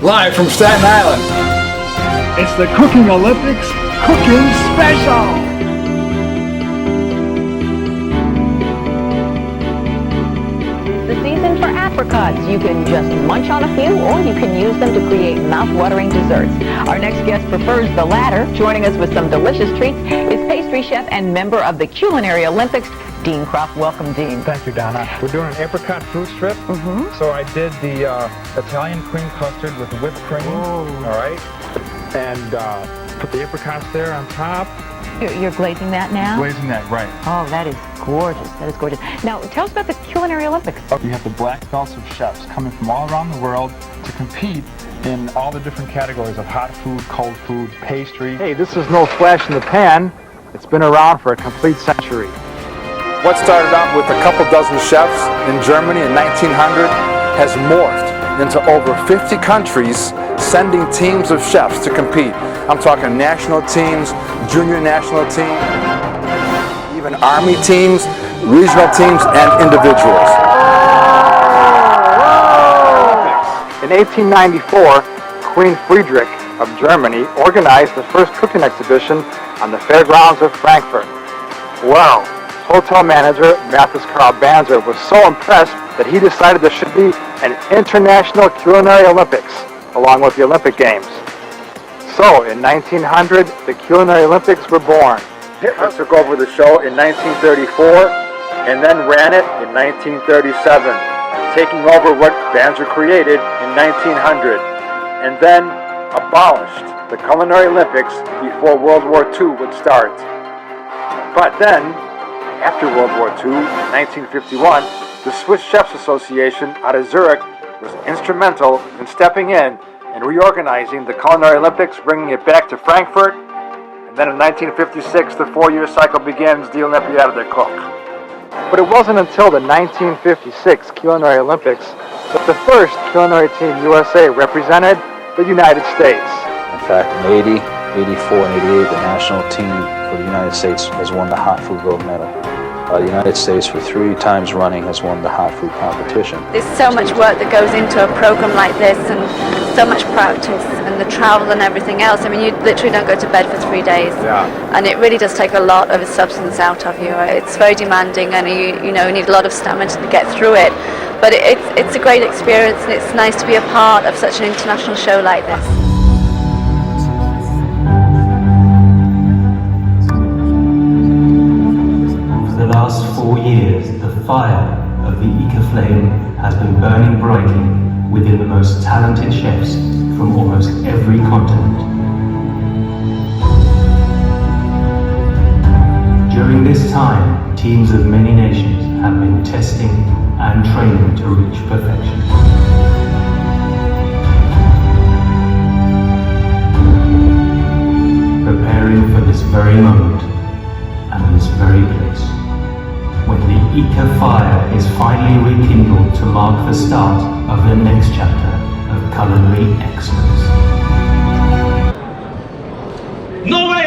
live from Staten Island. It's the Cooking Olympics Cooking Special! The season for apricots. You can just munch on a few, or you can use them to create mouth-watering desserts. Our next guest prefers the latter. Joining us with some delicious treats is pastry chef and member of the Culinary Olympics, Dean Kropp. Welcome, Dean. Thank you, Donna. We're doing an apricot fruit strip. So I did the Italian cream custard with whipped cream. All right. And put the apricots there on top. You're glazing that now? Glazing that, right. Oh, that is gorgeous. That is gorgeous. Now, tell us about the Culinary Olympics. You have the black belts of chefs coming from all around the world to compete in all the different categories of hot food, cold food, pastry. Hey, this is no flash in the pan. It's been around for a complete century. What started out with a couple dozen chefs in Germany in 1900 has morphed into over 50 countries sending teams of chefs to compete. I'm talking national teams, junior national teams, even army teams, regional teams, and individuals. In 1894, Queen Friedrich of Germany organized the first cooking exhibition on the fairgrounds of Frankfurt. Well, hotel manager Mathis Karl Banzer was so impressed that he decided there should be an international culinary Olympics along with the Olympic Games. So in 1900, the Culinary Olympics were born. Hitler took over the show in 1934 and then ran it in 1937, taking over what Banzer created in 1900 and then abolished the Culinary Olympics before World War II would start. But then, after World War II, in 1951, the Swiss Chefs Association out of Zurich was instrumental in stepping in and reorganizing the Culinary Olympics, bringing it back to Frankfurt, and then in 1956, the four-year cycle begins, the Olympiade de Cook. But it wasn't until the 1956 Culinary Olympics that the first Culinary Team USA represented the United States. In fact, in 80, 84, and 88, the national team for the United States has won the hot food gold medal. The United States for 3 times running has won the hot food competition. There's so much work that goes into a program like this and so much practice and the travel and everything else. I mean, you literally don't go to bed for 3 days. Yeah. And it really does take a lot of substance out of you. It's very demanding and you need a lot of stamina to get through it. But it's a great experience and it's nice to be a part of such an international show like this. For the last 4 years, the fire of the IKA flame has been burning brightly within the most talented chefs from almost every continent. During this time, teams of many nations have been testing and training to reach perfection. Preparing for this very moment and this very place, when the IKA fire is finally rekindled to mark the start of the next chapter of culinary excellence. No way!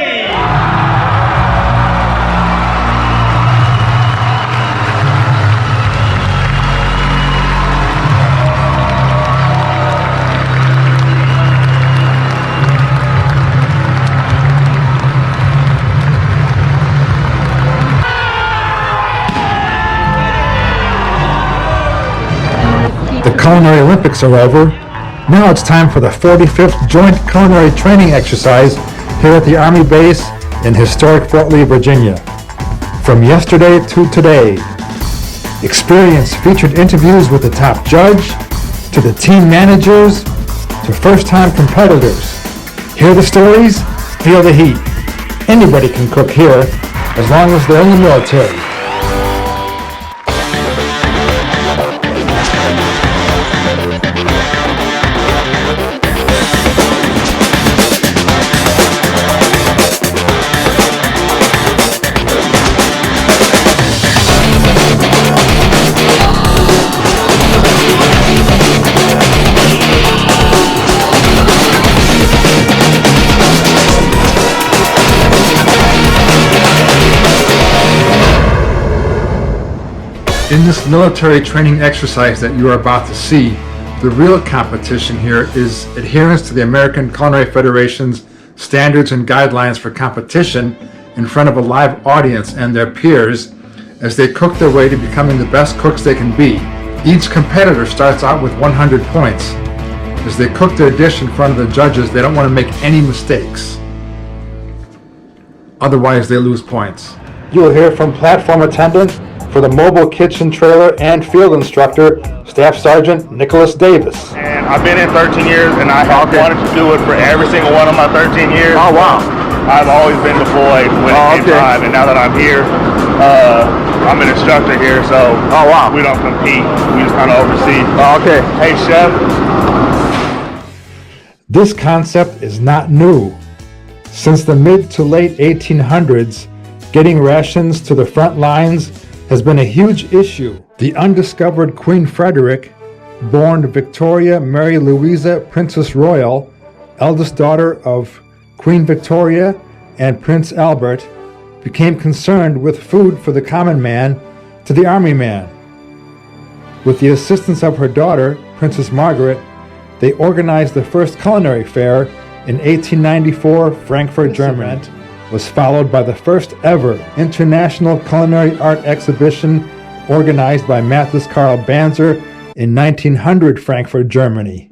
The Culinary Olympics are over. Now it's time for the 45th Joint Culinary Training Exercise here at the Army Base in historic Fort Lee, Virginia. From yesterday to today, experience featured interviews with the top judge, to the team managers, to first-time competitors. Hear the stories, feel the heat. Anybody can cook here, as long as they're in the military. In this military training exercise that you are about to see, The real competition here is adherence to the American Culinary Federation's standards and guidelines for competition in front of a live audience and their peers as they cook their way to becoming the best cooks they can be. Each competitor starts out with 100 points. As they cook their dish in front of the judges, they don't want to make any mistakes. Otherwise, they lose points. You will hear from platform attendant for the mobile kitchen trailer and field instructor, Staff Sergeant Nicholas Davis. And I've been in 13 years, and I have wanted to do it for every single one of my 13 years. Oh, wow. I've always been deployed when it came time, and now that I'm here, I'm an instructor here, so we don't compete. We just kind of oversee. Okay. Hey, chef. This concept is not new. Since the mid to late 1800s, getting rations to the front lines has been a huge issue. The undiscovered Queen Frederick, born Victoria Mary Louisa Princess Royal, eldest daughter of Queen Victoria and Prince Albert, became concerned with food for the common man to the army man. With the assistance of her daughter, Princess Margaret, they organized the first culinary fair in 1894, Frankfurt, Germany. Was followed by the first ever International Culinary Art Exhibition organized by Mathis Karl Banzer in 1900, Frankfurt, Germany.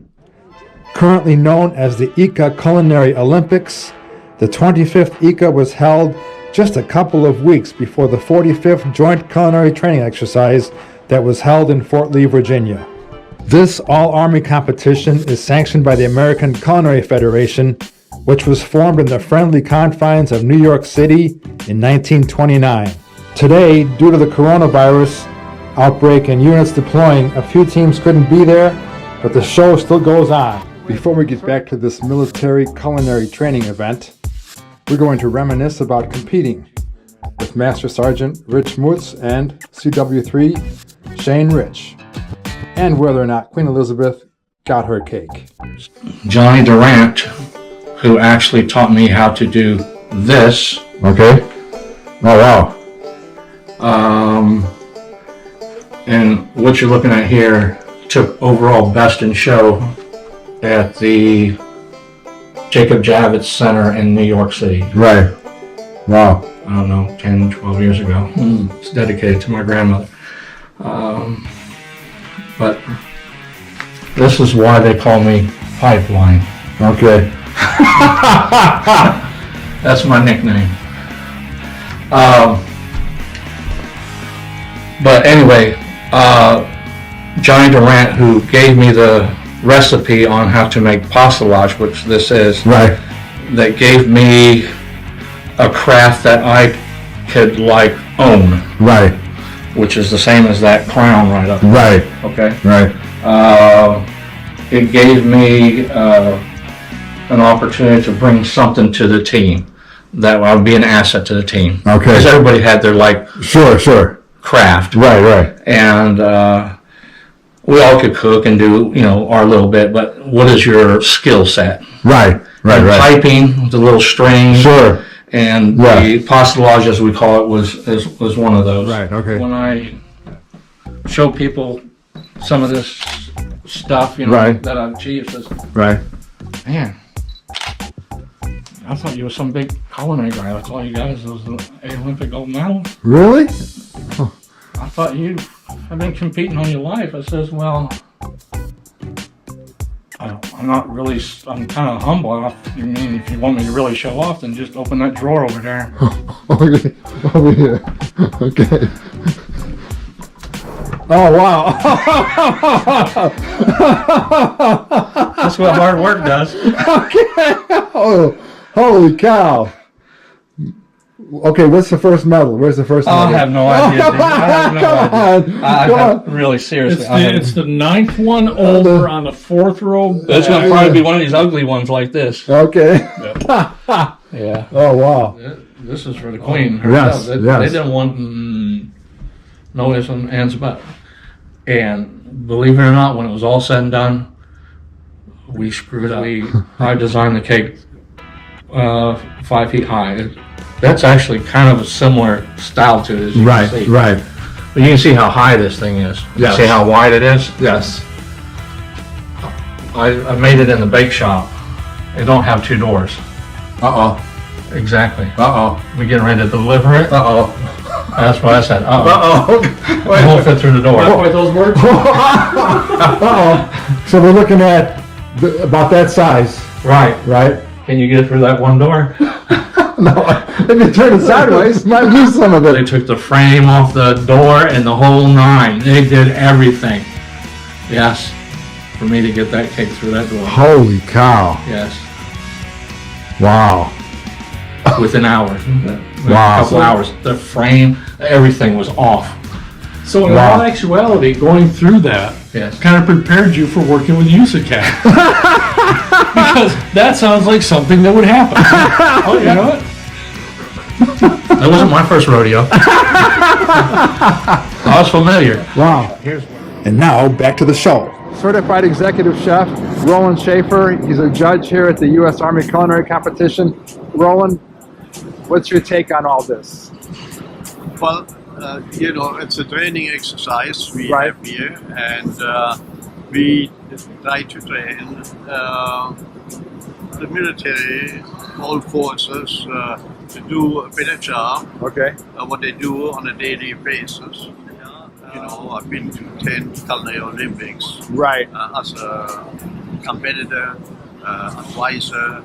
Currently known as the IKA Culinary Olympics, the 25th IKA was held just a couple of weeks before the 45th Joint Culinary Training Exercise that was held in Fort Lee, Virginia. This all-Army competition is sanctioned by the American Culinary Federation, which was formed in the friendly confines of New York City in 1929. Today, due to the coronavirus outbreak and units deploying, a few teams couldn't be there, but the show still goes on. Before we get back to this military culinary training event, we're going to reminisce about competing with Master Sergeant Rich Mutz and CW3 Shane Rich, and whether or not Queen Elizabeth got her cake. Johnny Durant, who actually taught me how to do this. Okay. Oh, wow. And what you're looking at here took overall best in show at the Jacob Javits Center in New York City. Right. Wow. I don't know, 10, 12 years ago. It's dedicated to my grandmother. But this is why they call me Pipeline. Okay. That's my nickname. But anyway, Johnny Durant, who gave me the recipe on how to make pastelage, which this is, Right. that gave me a craft that I could own, Right. which is the same as that crown right up there. Right. Okay. Right. It gave me an opportunity to bring something to the team that would be an asset to the team. Okay. Because everybody had their Sure. craft. Right. And we all could cook and do, our little bit, but what is your skill set? Right. And piping with the little string. Sure. And Yeah. the pastelage, as we call it, was one of those. Right, okay. When I show people some of this stuff, Right. that I've achieved, says, Right. man, I thought you were some big culinary guy. That's all you got is those Olympic gold medals. Really? I thought you have been competing all your life. I says, well, I'm not really, I'm kind of humble. You mean if you want me to really show off, then just open that drawer over there. Okay. Over here. Okay. Oh, wow. That's what hard work does. Okay. Oh, holy cow. Okay, what's the first medal? Where's the first medal? I have no idea. Dude. I have no idea. Come on. Really, seriously. It's the ninth one over on the fourth row. That's going to probably be one of these ugly ones like this. Okay. Yeah. Oh, wow. This is for the queen. Yes, They yes. didn't want no ifs and ands about it. And believe it or not, when it was all said and done, we screwed up. I designed the cake 5 feet high. That's actually kind of a similar style to it, as you can see. Right. But you can see how high this thing is. Yes. See how wide it is? Yes. I made it in the bake shop. It don't have 2 doors. Uh-oh. Exactly. Uh-oh. We getting ready to deliver it. Uh-oh. That's what I said. Uh-oh. It won't fit through the door. those words? Uh-oh. So we're looking at about that size, Right. right? Can you get it through that one door? No, if you turn it sideways, might lose some of They it. took the frame off the door and the whole 9. They did everything. Yes. For me to get that cake through that door. Holy cow. Yes. Wow. Within hours. Wow. A couple hours. The frame, everything was off. So in Wow. all actuality, going through that Yes. kind of prepared you for working with USACAT. Because that sounds like something that would happen. Oh, you know what? That wasn't my first rodeo. I was familiar. Wow. And now back to the show. Certified Executive Chef Roland Schaefer. He's a judge here at the U.S. Army Culinary Competition. Roland, what's your take on all this? Well, it's a training exercise we Right. have here, and we try to train the military, all forces, to do a better job Okay. what they do on a daily basis. I've been to 10 Culinary Olympics Right. as a competitor, advisor,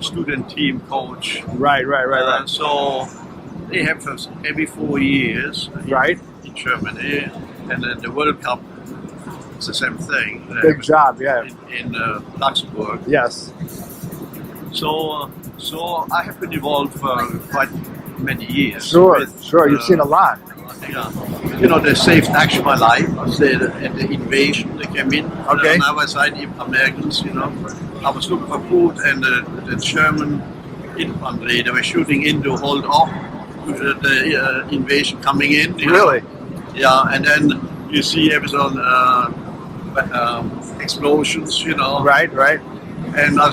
student team coach. Right. So they have us every 4 years Right. in Germany, and then the World Cup is the same thing. Big job, yeah. In Luxembourg. Yes. So I have been involved for quite many years. Sure. with, You've seen a lot. Yeah. They saved actually my life. At the invasion, they came in. Okay. On our side, the Americans, I was looking for food, and the German infantry, they were shooting in to hold off the invasion coming in. Really? Yeah, and then you see everything, explosions, Right. And I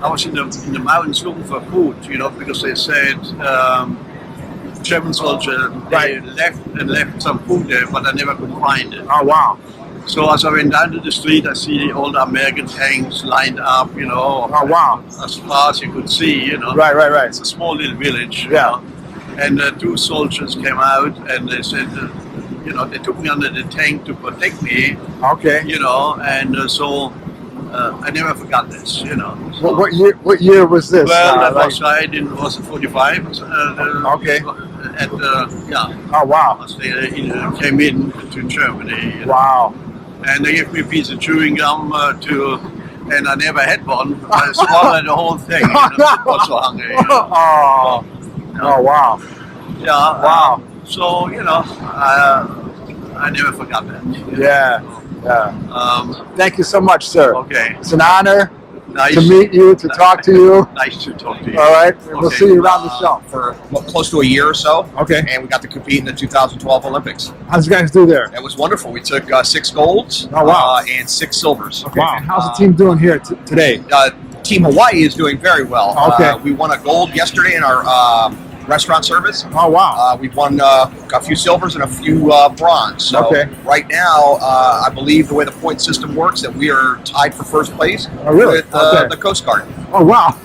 was in the mountains looking for food, because they said German soldiers they left some food there, but I never could find it. Oh, wow. So as I went down to the street, I see all the American tanks lined up, Oh, wow. as far as you could see, Right. It's a small little village, Yeah. And 2 soldiers came out and they said, they took me under the tank to protect me, Okay. and so I never forgot this, So, What year was this? well, that was was 45. Okay. Yeah. Oh, wow. As they came in to Germany. Wow. And they gave me a piece of chewing gum and I never had one. I swallowed the whole thing. I was so hungry. Oh, wow. Yeah. Wow. So, I never forgot that. Yeah. Thank you so much, sir. Okay. It's an honor Nice to meet you, to talk to you. Nice to talk to you. All right. We'll Okay. see you around the show. For close to a year or so. Okay. And we got to compete in the 2012 Olympics. How'd you guys do there? It was wonderful. We took 6 golds Oh, wow. and 6 silvers. Okay. And how's the team doing here today? Team Hawaii is doing very well. Okay. We won a gold yesterday in our restaurant service. Oh, wow. We've won a few silvers and a few bronze. So Okay. right now, I believe the way the point system works, that we are tied for first place Oh, really? with Okay. the Coast Guard. Oh, wow.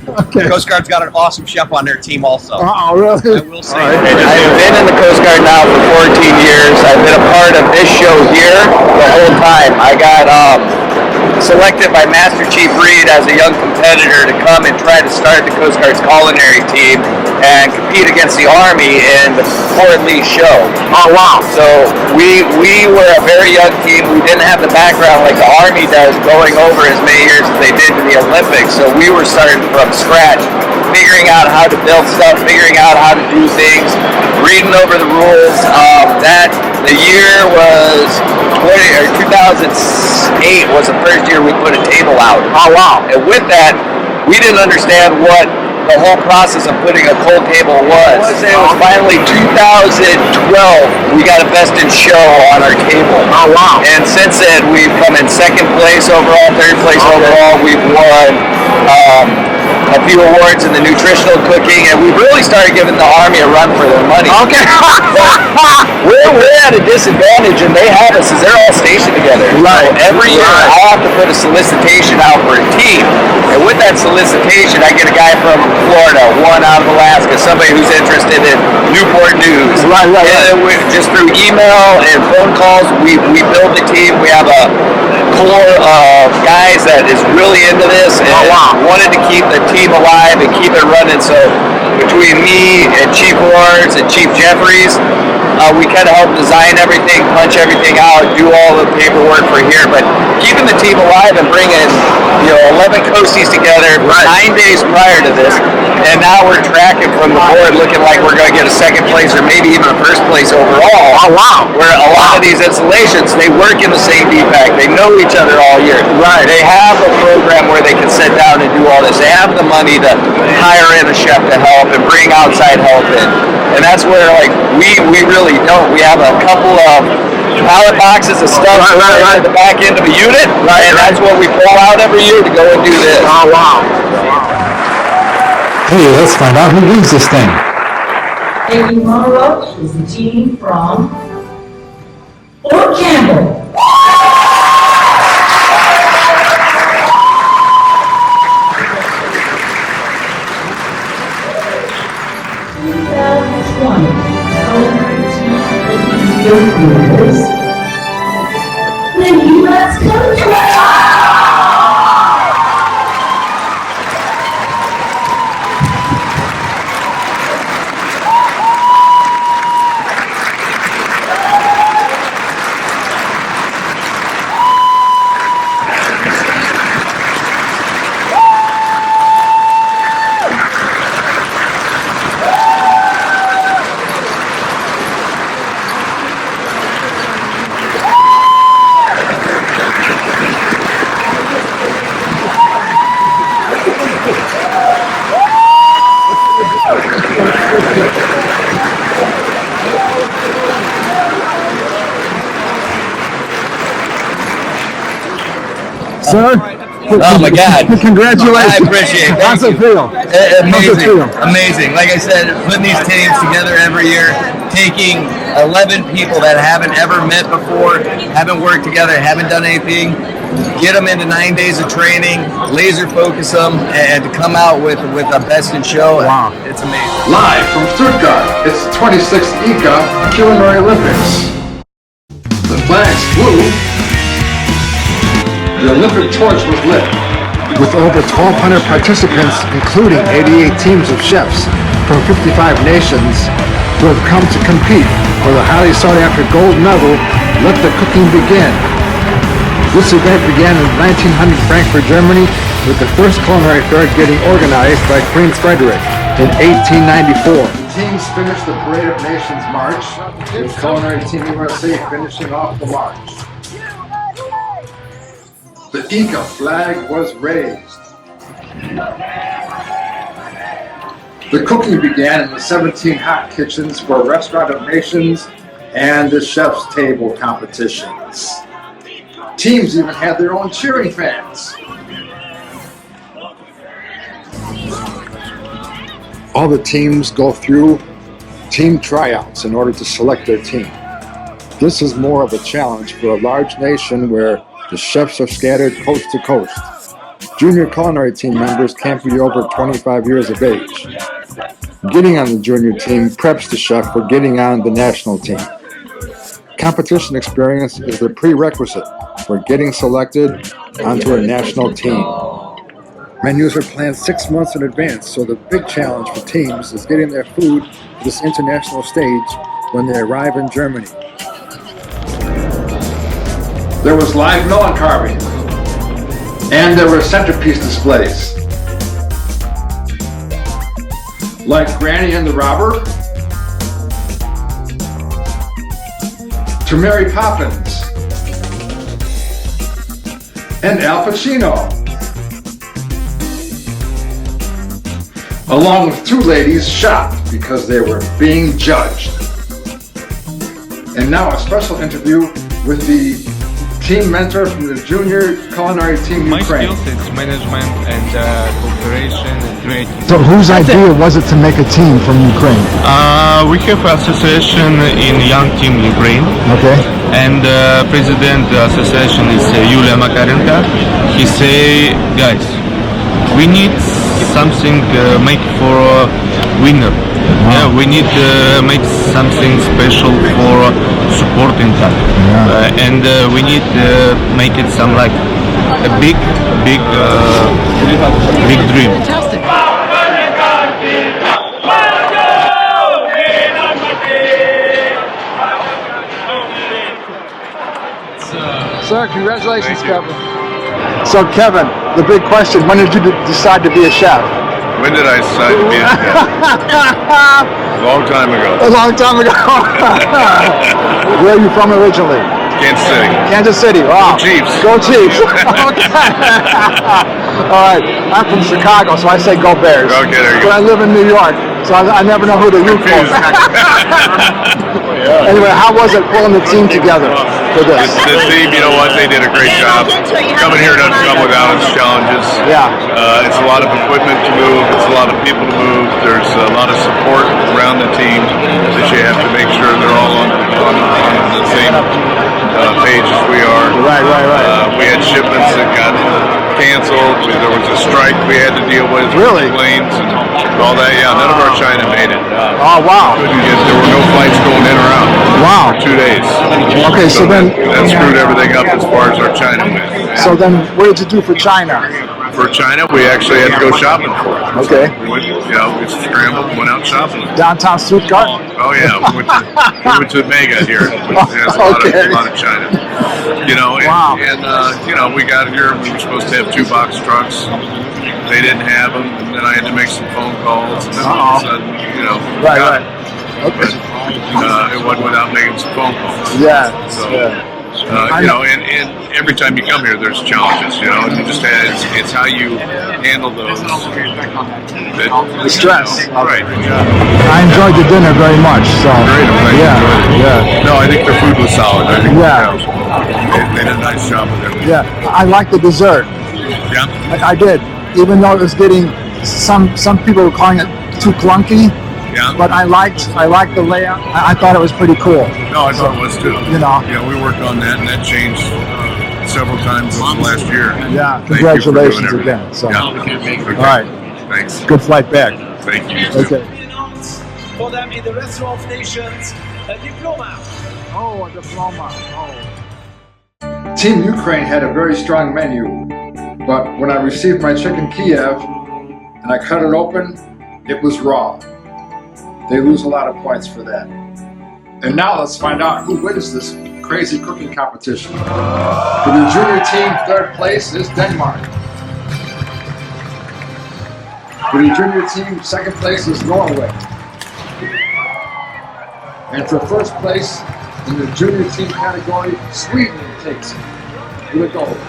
Okay. The Coast Guard's got an awesome chef on their team also. Oh, really? I will say. All right. I've been in the Coast Guard now for 14 years. I've been a part of this show here the whole time. I got selected by Master Chief Reed as a young competitor to come and try to start the Coast Guard's culinary team and compete against the Army in the Fort Lee show. Oh, wow. So we were a very young team. We didn't have the background like the Army does, going over as many years as they did to the Olympics. So we were starting from scratch, figuring out how to build stuff, figuring out how to do things, reading over the rules. The year was 2008 was the first year we put a table out. Oh, wow. And with that, we didn't understand what the whole process of putting a cold table was. It was finally 2012, we got a best in show on our table. Oh, wow. And since then, we've come in 2nd place overall, 3rd place overall. We've won a few awards in the nutritional cooking, and we've really started giving the Army a run for their money. Okay. we're at a disadvantage, and they have us, as they're all stationed together. Right. So every year, I have to put a solicitation out for a team, and with that solicitation, I get a guy from Florida, one out of Alaska, somebody who's interested in Newport News. Right. And just through email and phone calls, we build the team. We have a core of guys that is really into this and wanted to keep the team alive and keep it running. So between me and Chief Lawrence and Chief Jeffries, we kind of help design everything, punch everything out, do all the paperwork for here, but keeping the team alive and bringing 11 coasties together 9 days prior to this, and now we're tracking from the board looking like we're going to get a second place or maybe even a first place overall. Oh, wow. Where a lot of these installations, they work in the same DPAC. They know each other all year. Right. They have a program where they can sit down and do all this. They have the money to hire in a chef to help and bring outside help in. And that's where we really don't. We have a couple of pallet boxes of stuff at the back end of a unit, and that's what we pull out every year to go and do this. Oh, wow. Hey, let's find out who wins this thing. Amy Monroe is the team from Fort Campbell. The U.S. country. Sir? Oh my God! Congratulations! I appreciate it. How's it feel? Amazing. Like I said, putting these teams together every year, taking 11 people that haven't ever met before, haven't worked together, haven't done anything, get them into 9 days of training, laser focus them, and to come out with a best in show. Wow. It's amazing. Live from Stuttgart, it's the 26th IKA Culinary Olympics. The flags flew. The Olympic torch was lit. With over 1,200 participants, including 88 teams of chefs from 55 nations who have come to compete for the highly sought-after gold medal, let the cooking begin. This event began in 1900 Frankfurt, Germany, with the first culinary fair getting organized by Queen Frederick in 1894. Teams finished the Parade of Nations March, with Culinary Team USA finishing off the march. The IKA flag was raised. The cooking began in the 17 hot kitchens for Restaurant of Nations and the Chef's Table competitions. Teams even had their own cheering fans. All the teams go through team tryouts in order to select their team. This is more of a challenge for a large nation where the chefs are scattered coast to coast. Junior culinary team members can't be over 25 years of age. Getting on the junior team preps the chef for getting on the national team. Competition experience is the prerequisite for getting selected onto a national team. Menus are planned 6 months in advance, so the big challenge for teams is getting their food to this international stage when they arrive in Germany. There was live melon carving, and there were centerpiece displays, like Granny and the Robber, to Mary Poppins, and Al Pacino, along with 2 ladies shocked because they were being judged. And now a special interview with the team mentor from the junior culinary team My Ukraine. skills is management and cooperation and creativity. So whose idea was it to make a team from Ukraine? We have association in Young Team Ukraine. Okay. And president of the association is Yulia Makarenko. He say, guys, we need something make for winner. Yeah, we need make something special for supporting that, and we need make it some like a big dream. Sir, congratulations, Kevin. So, Kevin, the big question, when did you decide to be a chef? When did I decide to be a chef? A long time ago. A long time ago. Where are you from originally? Kansas City. Kansas City, wow. Go Chiefs. Go Chiefs. All right, I'm from Chicago, so I say go Bears. Okay, there you go. But I live in New York, so I never know who to root for. Anyway, how was it pulling the team together for this? The team, you know what, they did a great job. Coming here doesn't come without its challenges. Yeah. It's a lot of equipment to move, it's a lot of people to move, there's a lot of support around the team that you have to make sure they're all on the same page as we are. Right. We had shipments that got canceled, there was a strike we had to deal with. Really? Planes and all that, yeah, none of our China made it. Oh, wow. There were no flights going in or out. Wow. For 2 days. Okay, so then that screwed everything up as far as our China went. So then, what did you do for China? For China, we actually had to go shopping for it. Okay. We went, we scrambled, went out shopping. Downtown Stuttgart? Oh yeah, we went to Mega here, which has a lot of China. Wow. And we got here. We were supposed to have 2 box trucks. They didn't have them, and then I had to make some phone calls. And then all of a sudden, Right. But, it wasn't without making some phone calls. Yeah. So. And every time you come here, there's challenges. And you just it's how you handle those. The stress. Right. I enjoyed the dinner very much. So. Great. Yeah. No, I think the food was solid. I think they did a nice job with everything. Yeah, I liked the dessert. Yeah. I did, even though it was getting some people were calling it too clunky. Yeah. But I liked the layout. I thought it was pretty cool. No, I thought it was too. Yeah, we worked on that, and that changed several times over the last year. Yeah, Thank you for congratulations doing again. So. Yeah. Okay. All right. Thanks. Good flight back. Thank you. Okay. For them in the Restaurant of Nations, a diploma. Oh, a diploma. Oh. Team Ukraine had a very strong menu, but when I received my chicken Kiev and I cut it open, it was raw. They lose a lot of points for that. And now let's find out who wins this crazy cooking competition. For the junior team, 3rd place is Denmark. For the junior team, 2nd place is Norway. And for 1st place in the junior team category, Sweden takes the gold.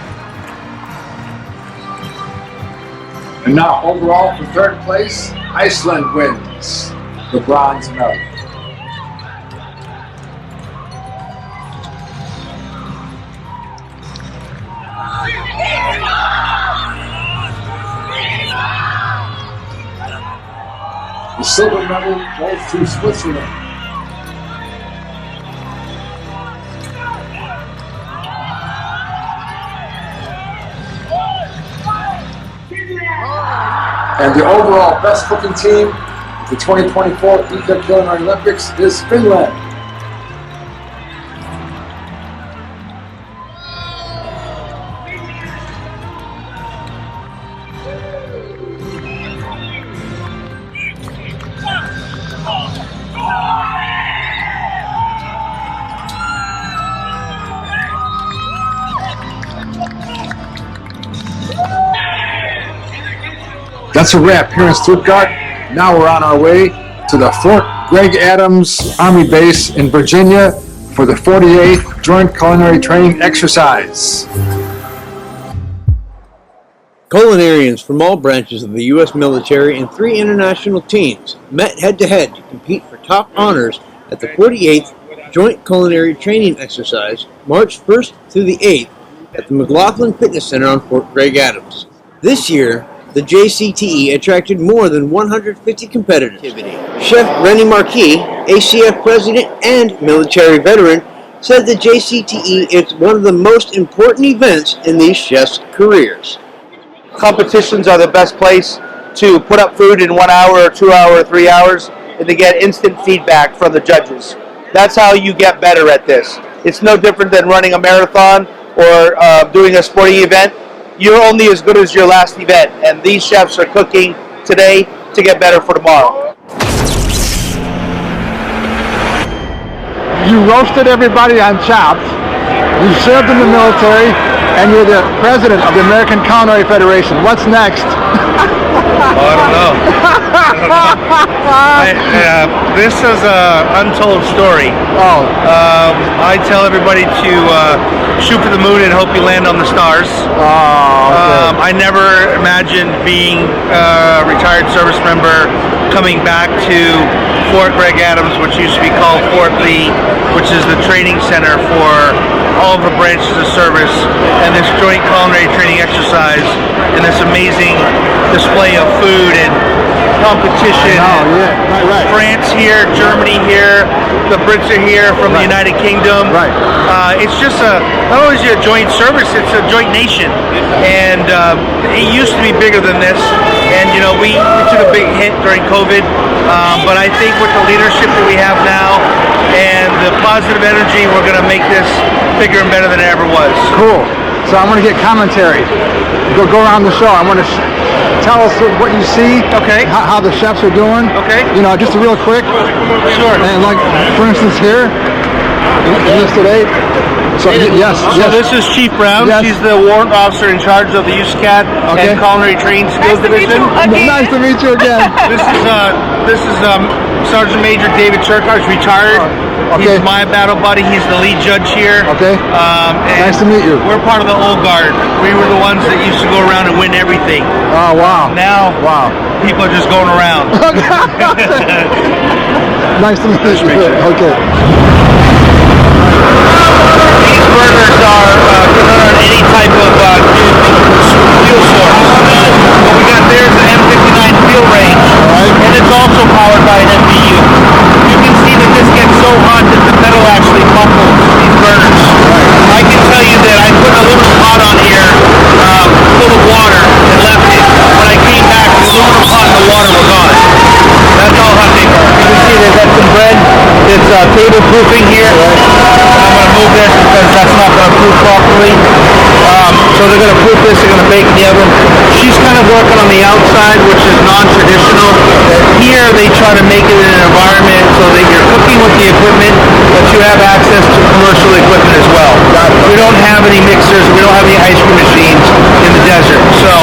And now overall for 3rd place, Iceland wins the bronze medal. The silver medal goes to Switzerland. And the overall best cooking team of the 2024 IKA Culinary Olympics is Finland. That's a wrap here in Stuttgart. Now we're on our way to the Fort Greg Adams Army Base in Virginia for the 48th Joint Culinary Training Exercise. Culinarians from all branches of the U.S. military and 3 international teams met head-to-head to compete for top honors at the 48th Joint Culinary Training Exercise, March 1st through the 8th at the McLaughlin Fitness Center on Fort Gregg Adams. This year, the JCTE attracted more than 150 competitors. Chef Rennie Marquis, ACF president and military veteran, said the JCTE is one of the most important events in these chefs' careers. Competitions are the best place to put up food in 1 hour or 2 hours or 3 hours and to get instant feedback from the judges. That's how you get better at this. It's no different than running a marathon or doing a sporting event. You're only as good as your last event, and these chefs are cooking today to get better for tomorrow. You roasted everybody on chops. You served in the military, and you're the president of the American Culinary Federation. What's next? I don't know. This is an untold story. I tell everybody to shoot for the moon and hope you land on the stars. I never imagined being a retired service member coming back to Fort Gregg Adams, which used to be called Fort Lee, which is the training center for all of the branches of service, and this joint culinary training exercise, and this amazing display of food and competition. France here, Germany here, the Brits are here from the United Kingdom. It's just not only is it a joint service, it's a joint nation, and it used to be bigger than this. And you know, we took a big hit during COVID, but I think with the leadership that we have now and the positive energy, we're going to make this bigger and better than it ever was. Cool. So I'm going to get commentary. Go around the show. I want to tell us what you see. Okay. How the chefs are doing. Okay. You know, just real quick. Sure. And like, for instance, here, this today. So yes. This is Chief Brown. Yes. She's the warrant officer in charge of the USCAT and Culinary Training Skills Division. Nice to meet you again. This is Sergeant Major David Churkosh, retired. He's my battle buddy. He's the lead judge here. Nice to meet you. We're part of the old guard. We were the ones that used to go around and win everything. Oh wow! Now, people are just going around. Nice to meet you. Okay. These burners are good on any type of fuel source. What we got there is an M59 fuel range, and it's also powered by an MBU. You can see that this gets so hot that the metal actually buckles these burners. I can tell you that I put a little pot on here, full of water, and left it. When I came back, the aluminum pot and the water were gone. That's how hot they burn. You can see they've got some bread. It's table proofing here. I'm going to move this because that's not going to proof properly. So they're going to proof this, they're going to bake in the oven. She's kind of working on the outside, which is non-traditional. Here they try to make it in an environment so that you're cooking with the equipment, but you have access to commercial equipment as well. We don't have any mixers, we don't have any ice cream machines in the desert. So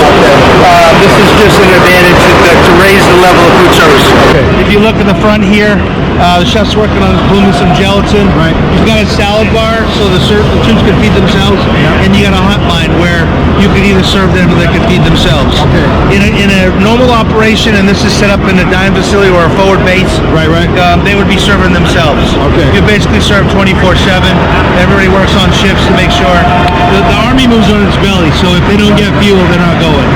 this is just an advantage to raise the level of food service. If you look at the front here, the chef's working on blooming some gelatin. He's got a salad bar so the troops can feed themselves, and you got a hotline where you can either serve them or they can feed themselves. In a normal operation, and this is set up in a dining facility or a forward base, they would be serving themselves. You basically serve 24/7. Everybody works on shifts to make sure the Army moves on its belly, so if they don't get fuel, they're not going.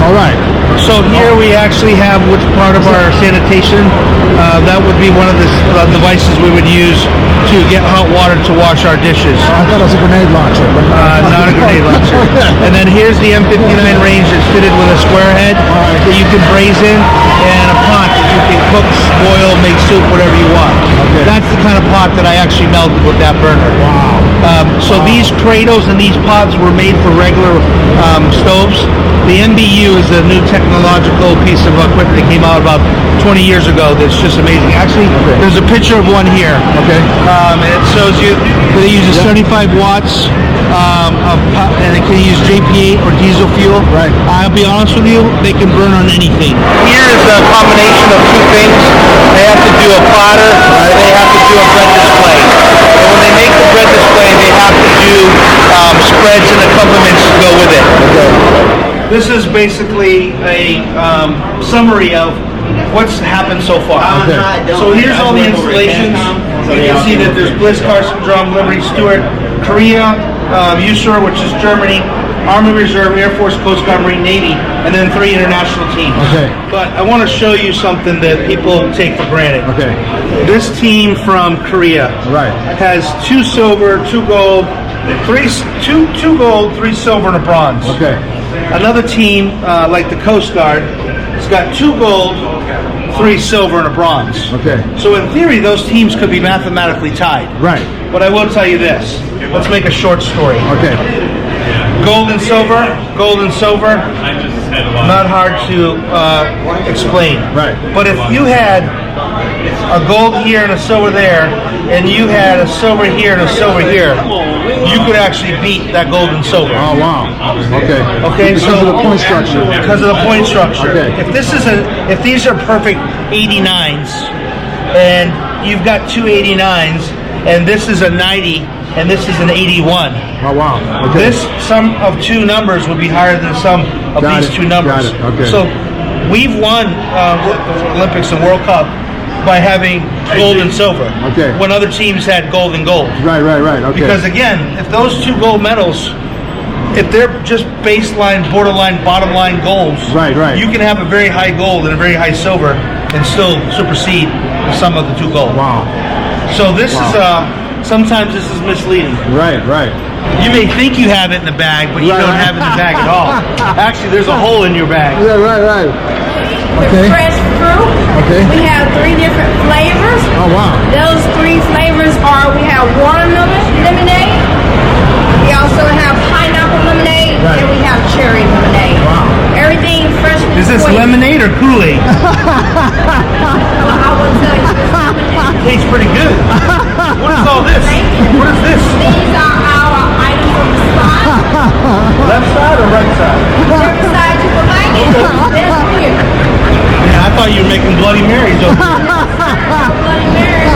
All right. So here we actually have what's part of our sanitation. That would be one of the devices we would use to get hot water to wash our dishes. I thought it was a grenade launcher. Not a grenade launcher. And then here's the M59 range that's fitted with a square head that you can braise in, and a pot that you can cook, boil, make soup, whatever you want. That's the kind of pot that I actually melted with that burner. So these cradles and these pots were made for regular stoves. The MBU is a new technological piece of equipment that came out about 20 years ago that's just amazing. Actually, there's a picture of one here. And it shows you that it uses 35 watts and it can use JP8 or diesel fuel. I'll be honest with you, they can burn on anything. Here is a combination of two things. They have to do a platter, and they have to do a bread display. And when they make the bread display, they have to do spreads and accompaniments to go with it. This is basically a summary of what's happened so far. So here's all the installations. You can see that there's Bliss, Carson, Drum, Liberty, Stewart, Korea, USUR, which is Germany, Army Reserve, Air Force, Coast Guard, Marine, Navy, and then 3 international teams. Okay. But I want to show you something that people take for granted. Okay. This team from Korea has 2 silver, 2 gold, 2 gold, 3 silver, and a bronze. Okay. Another team, like the Coast Guard, has got 2 gold, 3 silver, and a bronze. Okay. So in theory, those teams could be mathematically tied. Right. But I will tell you this. Let's make a short story. Okay. Gold and silver, not hard to explain. Right. But if you had a gold here and a silver there, and you had a silver here and a silver here, you could actually beat that gold and silver. Oh wow. Okay. Okay. Because of the point structure. Because of the point structure. Okay. If these are perfect 89s, and you've got 2 89s, and this is a 90, and this is an 81. Oh wow. Okay. This sum of 2 numbers would be higher than the sum of these 2 numbers. Got it. Okay. So we've won Olympics and World Cup by having gold and silver. Okay. When other teams had gold and gold. Right. Okay. Because again, if those 2 gold medals, if they're just baseline, borderline, bottom line golds, right. you can have a very high gold and a very high silver and still supersede the sum of the 2 gold. Wow. So this is sometimes this is misleading. Right. You may think you have it in the bag, but you don't have it in the bag at all. Actually, there's a hole in your bag. Yeah, right. Okay. Fresh fruit. Okay. We have 3 different flavors. Oh wow. Those 3 flavors are, we have watermelon lemonade, we also have pineapple lemonade, and we have cherry lemonade. Wow. Everything fresh. Is this lemonade or Kool-Aid? I will tell you it's lemonade. Tastes pretty good. What is all this? What is this? These are our items on the side. Left side or right side? Whichever side you would like it. That's here. Yeah, I thought you were making Bloody Marys over here. Bloody Mary,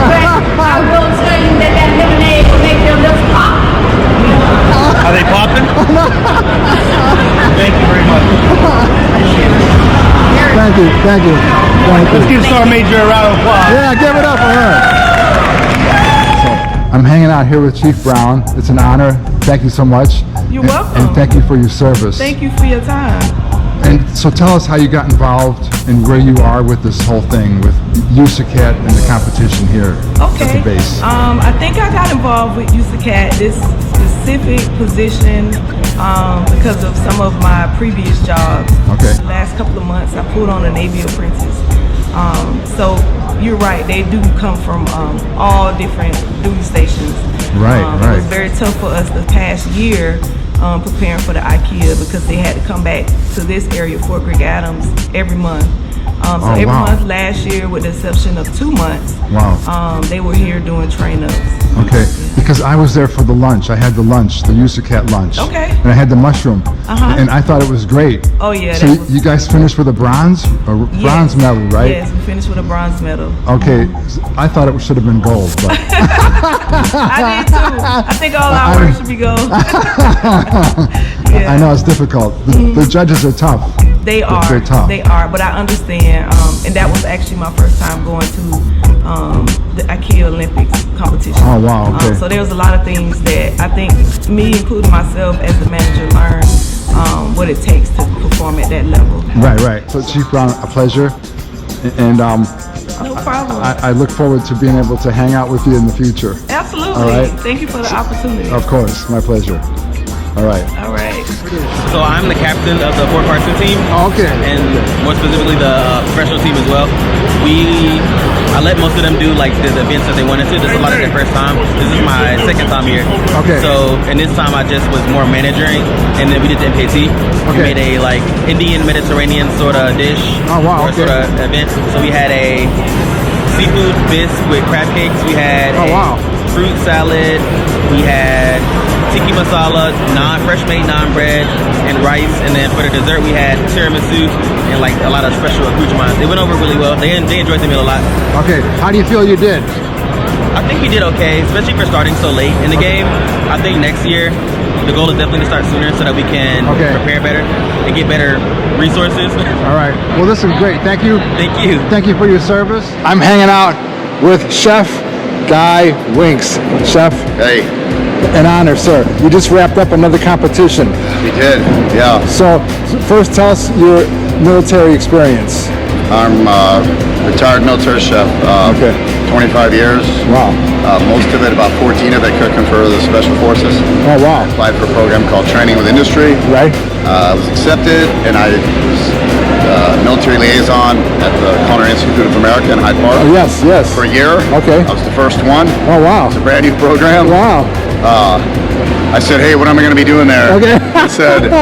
but I will tell you that lemonade will make your lips pop. Are they popping? Thank you very much. Thank you. Let's give Star Major a round of applause. Yeah, give it up for her. So, I'm hanging out here with Chief Brown. It's an honor. Thank you so much. You're welcome. And thank you for your service. Thank you for your time. And so tell us how you got involved and where you are with this whole thing with USACAT and the competition here at the base. I think I got involved with USACAT, this specific position, because of some of my previous jobs. Okay. The last couple of months I pulled on a Navy apprentice. So you're right, they do come from all different duty stations. Right. It was very tough for us the past year preparing for the IKEA because they had to come back to this area, Fort Greg Adams, every month. Every month last year, with the exception of 2 months, they were here doing train-ups. Okay, because I was there for the lunch. I had the lunch, the USACAT lunch. Okay. And I had the mushroom. And I thought it was great. Oh yeah. So you guys finished with a bronze medal, right? Yes, we finished with a bronze medal. Okay, I thought it should have been gold, but I did too. I think all our work should be gold. I know it's difficult. The judges are tough. They are. They're tough. They are, but I understand. And that was actually my first time going to the IKA Olympics competition. Oh wow! Okay. So there was a lot of things that I think me, including myself as the manager, learned what it takes to perform at that level. Right. So Chief Brown, a pleasure, and no problem. I look forward to being able to hang out with you in the future. Absolutely. All right. Thank you for the opportunity. Of course, my pleasure. All right. So I'm the captain of the Fort Carson team. Okay. And more specifically the professional team as well. I let most of them do like the events that they wanted to. This is a lot of their first time. This is my second time here. Okay. So, and this time I just was more managing, and then we did the MKT. We made a like Indian Mediterranean sort of dish. Oh wow. Okay. Sort of event. So we had a seafood bisque with crab cakes. We had fruit salad. We had tiki masala, fresh made naan bread, and rice. And then for the dessert, we had tiramisu and like a lot of special accoutrements. They went over really well. They enjoyed the meal a lot. Okay, how do you feel you did? I think we did okay, especially for starting so late in the game. I think next year, the goal is definitely to start sooner so that we can prepare better and get better resources. All right. Well, this is great. Thank you. Thank you. Thank you for your service. I'm hanging out with Chef Guy Winks. Chef. Hey. An honor, sir. You just wrapped up another competition. We did, yeah. So, first tell us your military experience. I'm a retired military chef. 25 years. Wow. Most of it, about 14 of it, cooking for the Special Forces. Oh, wow. I applied for a program called Training with Industry. Right. I was accepted, and I was military liaison at the Culinary Institute of America in Hyde Park. Oh, yes, yes. For a year. Okay. I was the first one. Oh, wow. It's a brand new program. Wow. I said, hey, what am I going to be doing there? Okay. They said,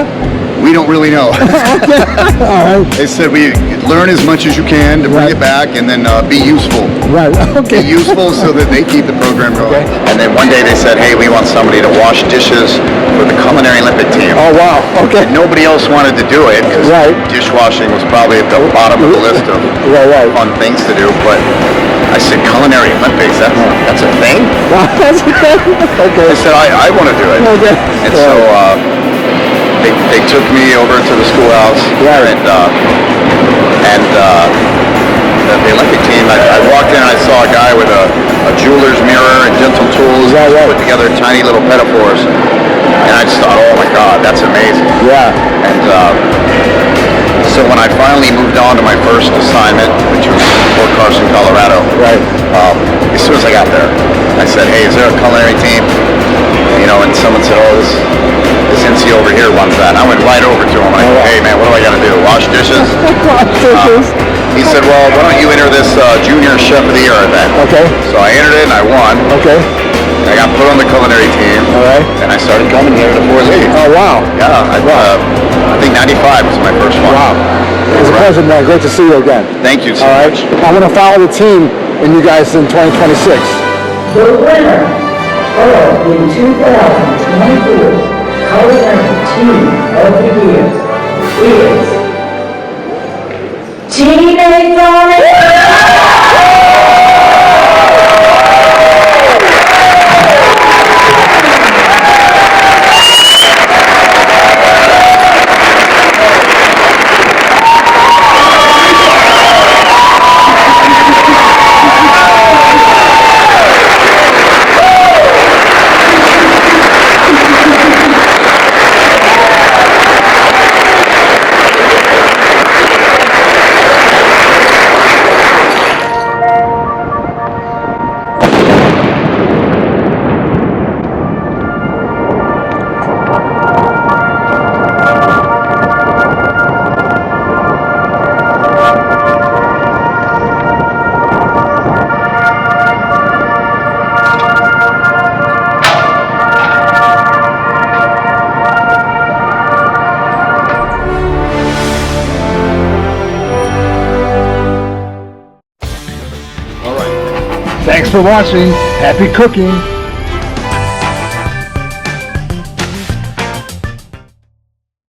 we don't really know. Okay. All right. They said, we learn as much as you can to bring it back, and then be useful. Right. Okay. Be useful so that they keep the program going. Okay. And then one day they said, hey, we want somebody to wash dishes for the Culinary Olympic team. Oh, wow. Okay. And nobody else wanted to do it because dishwashing was probably at the bottom of the list of fun things to do. But I said, Culinary Olympics, that's a thing? That's okay. I said, I want to do it. Okay. And so they took me over to the schoolhouse, and the Olympic team, I walked in and I saw a guy with a jeweler's mirror and dental tools, put together tiny little metaphors, and I just thought, oh my God, that's amazing. Yeah. And so when I finally moved on to my first assignment, which was Fort Carson, Colorado, as soon as I got there, I said, hey, is there a culinary team? You know, and someone said, oh, this NC over here runs that. And I went right over to him and I said, hey man, what do I got to do? Wash dishes? He said, well, why don't you enter this Junior Chef of the Year event? Okay. So I entered it and I won. Okay. I got put on the culinary team. All right. And I started coming here to Fort Lee. Oh wow. Yeah. I think 95 was my first one. Wow. It's a pleasure, man. Great to see you again. Thank you so much. I'm going to follow the team and you guys in 2026. The winner of the 2024 Culinary Team of the Year is Teenage Thanks for watching. Happy cooking.